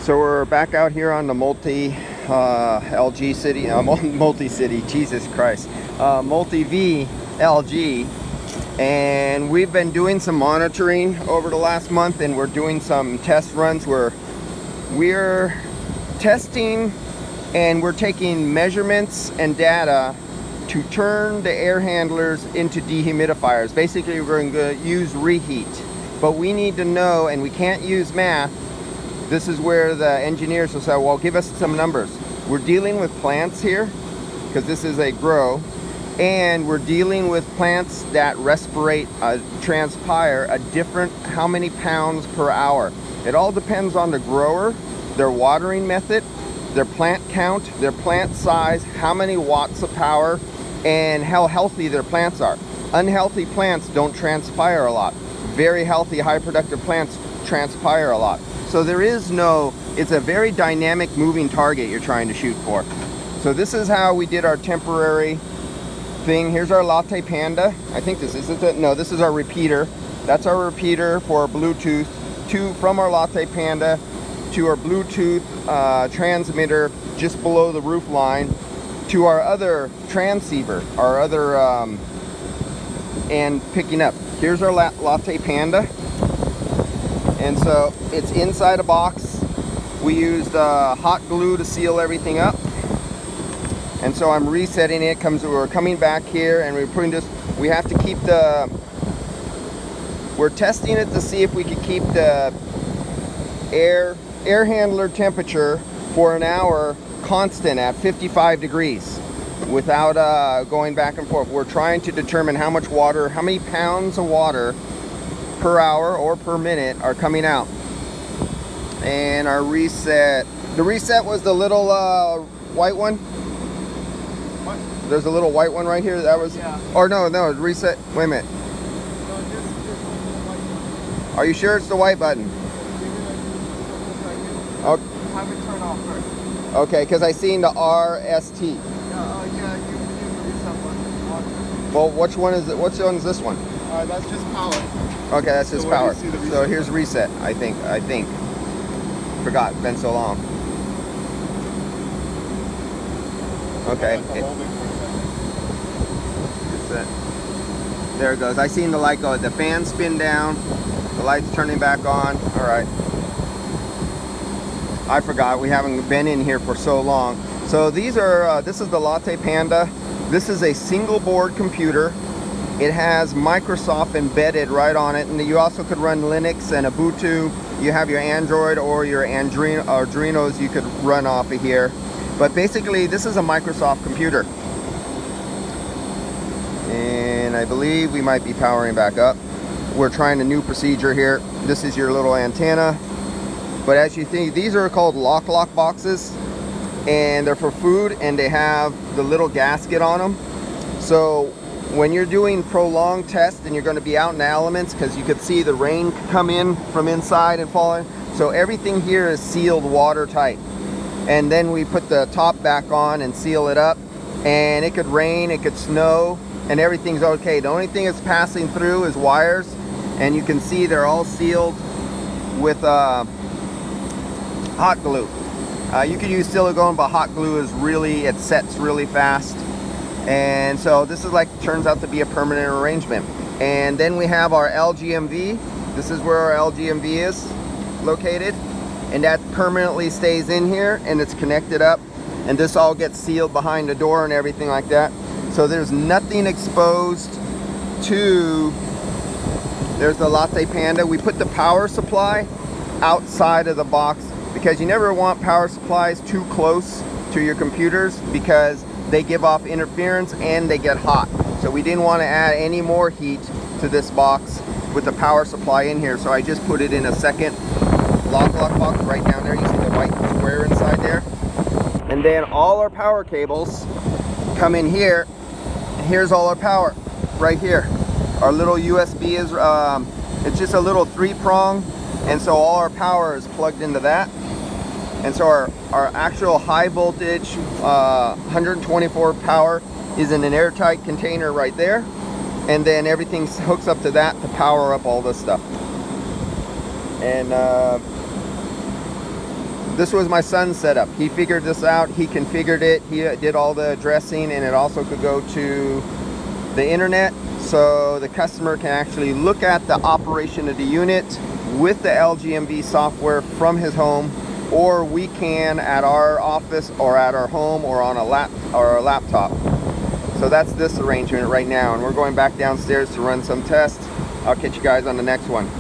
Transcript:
So we're back out here on the LG City, multi-city, Jesus Christ, MUTI V LG, and we've been doing some monitoring over the last month, and we're doing some test runs where we're testing and we're taking measurements and data to turn the air handlers into dehumidifiers. Basically, we're going to use reheat, but we need to know, and we can't use math. This is where the engineers will say, well, give us some numbers. We're dealing with plants here, because this is a grow, and we're dealing with plants that respirate, transpire a different, how many pounds per hour. It all depends on the grower, their watering method, their plant count, their plant size, how many watts of power, and how healthy their plants are. Unhealthy plants don't transpire a lot. Very healthy, high productive plants transpire a lot. So there is no, it's a very dynamic moving target you're trying to shoot for. So this is how we did our temporary thing. Here's our Latte Panda. I think this is it. No, this is our repeater. That's our repeater for Bluetooth from our Latte Panda to our Bluetooth transmitter just below the roof line to our other transceiver, our other and picking up. Here's our Latte Panda. And so it's inside a box. We used hot glue to seal everything up. And so I'm resetting it. We're coming back here and we're putting this, we have to keep we're testing it to see if we could keep the air handler temperature for an hour constant at 55 degrees without going back and forth. We're trying to determine how much water, how many pounds of water per hour or per minute are coming out. And our reset, the reset was the little white one. What? There's a little white one right here. That was, yeah. Or no, reset. Wait a minute. No, this white one. Are you sure it's the white button? Oh. Have it turn off first. Okay, because I seen the RST. Yeah, yeah, you reset button. Well, which one is it? Which one is this one? That's just power. Okay, that's his power. So here's button? reset, I think. Forgot, been so long. Okay. Reset. There it goes. I seen the light go. The fan spin down. The light's turning back on. All right. I forgot. We haven't been in here for so long. So these are, this is the Latte Panda. This is a single board computer. It has Microsoft embedded right on it, and you also could run Linux and Ubuntu. You have your Android or your Arduinos you could run off of here. But basically, this is a Microsoft computer. And I believe we might be powering back up. We're trying a new procedure here. This is your little antenna. But as you think, these are called lock boxes, and they're for food, and they have the little gasket on them. So when you're doing prolonged tests and you're going to be out in the elements, because you could see the rain come in from inside and fall in, so everything here is sealed watertight. And then we put the top back on and seal it up, and it could rain, it could snow, and everything's okay. The only thing that's passing through is wires, and you can see they're all sealed with hot glue. You could use silicone, but hot glue is really, it sets really fast. And so this is turns out to be a permanent arrangement. And then we have our LGMV. This is where our LGMV is located. And that permanently stays in here and it's connected up. And this all gets sealed behind the door and everything like that. So there's nothing exposed to, there's the Latte Panda. We put the power supply outside of the box because you never want power supplies too close to your computers because they give off interference and they get hot. So we didn't want to add any more heat to this box with the power supply in here. So I just put it in a second lock box right down there. You see the white square inside there. And then all our power cables come in here. And here's all our power right here. Our little USB is, it's just a little 3-prong. And so all our power is plugged into that. And so our actual high voltage 124 power is in an airtight container right there. And then everything hooks up to that to power up all this stuff. And This was my son's setup. He figured this out. He configured it. He did all the addressing, and it also could go to the internet, so the customer can actually look at the operation of the unit with the LGMV software from his home, or we can at our office or at our home or on a laptop. So that's this arrangement right now, and we're going back downstairs to run some tests. I'll catch you guys on the next one.